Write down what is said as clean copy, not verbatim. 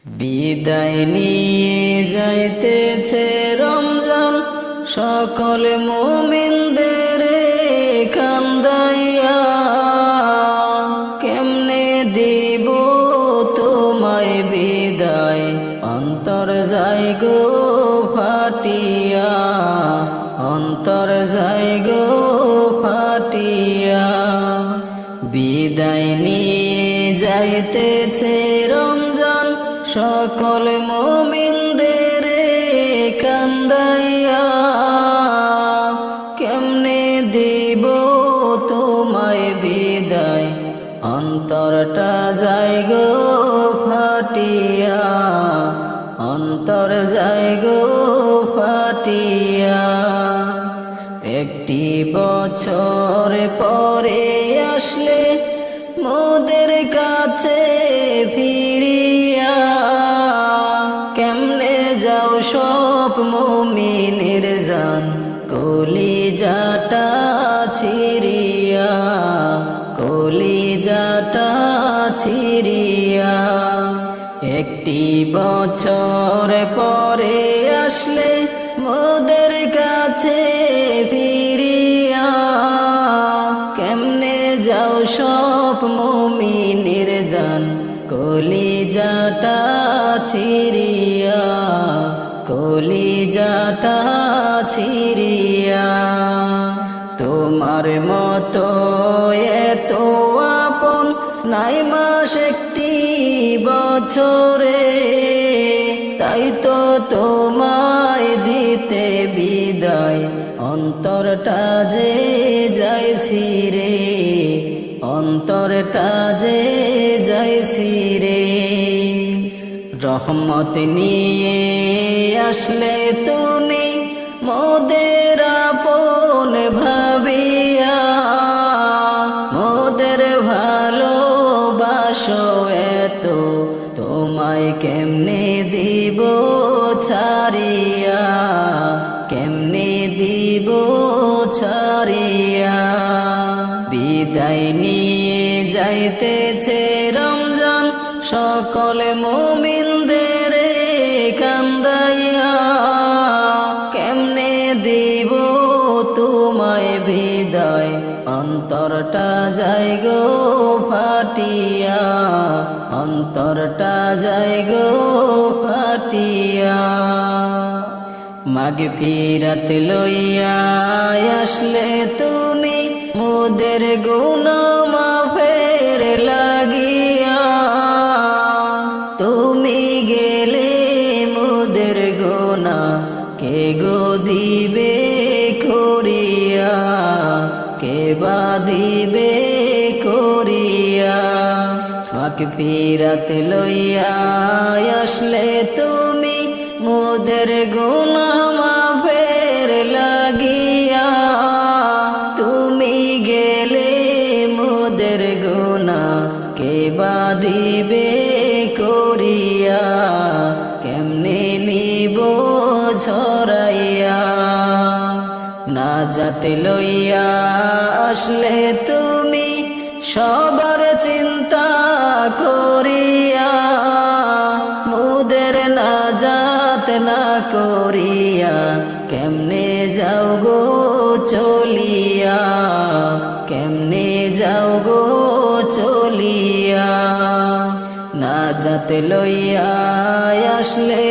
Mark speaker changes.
Speaker 1: বিদায় নিয়ে যাইতেছে রমজান, সকল মুমিনদের কান্দাইয়া। কেমনে দিব তোমায় বিদায়, অন্তর যায় গো ফাটিয়া, অন্তর যায় গো ফাটিয়া। বিদায় নিয়ে যাইতেছে রমজান, সকল মুমিনদের কান্দাইয়া। কেমনে দিব তোমায় বিদায়, অন্তরটা যায় গো ফাটিয়া, অন্তর যায় গো ফাটিয়া। একটি বছর পরে আসলে মোদের কাছে ফিরিয়া, কেমনে যাও সব মুমিনের জান, কলিজাটা ছিড়িয়া, কলিজাটা ছিড়িয়া। একটি বছর পরে আসলে মোদের কাছে ফিরিয়া, কেমনে যাও সব মুমিনের জান, কলিজাটা ছিড়িয়া, কলিজাটা ছিড়িয়া। তোমার মতো এত আপন নাই মাস একটি বছরে, তাই তো তোমায় দিতে বিদায়, অন্তরটা যে যাইছি রে, অন্তরটা যে যাইছি রে। রহমত নিয়ে আসলে তুমি মোদের আপন ভাবিয়া, মোদের ভালোবাসো এত, তোমায় কেমনে দিব ছাড়িয়া, কেমনে দিব ছাড়িয়া। বিদায় নিয়ে যাইতেছে রমজান, সকল মুমিনদের কান্দাইয়া। কেমনে দিব তোমায় বিদায়, অন্তরটা যায় গো ফাটিয়া, অন্তরটা যায় গো ফাটিয়া। মাগফিরাত লইয়া আসলে তুমি মোদের গুনাহ মাফের লাগিয়া, তুমি গেলে মোদের গুনাহ কে গো দিবে করিয়া, কে বা দিবে করিয়া। মাগফিরাত লইয়া আসলে তুমি মোদের গুনাহ মাফের লাগিয়া, তুমি গেলে মোদের গুনাহ কে বা দিবে করিয়া, কেমনে নিব ঝরাইয়া। নাজাত লইয়া আসলে তুমি সবার চিন্তা করিয়া, মোদের নাজাত না করিয়া, কেমনে যাও গো চলিয়া, কেমনে যাও গো চলিয়া। নাজাত লইয়া আসলে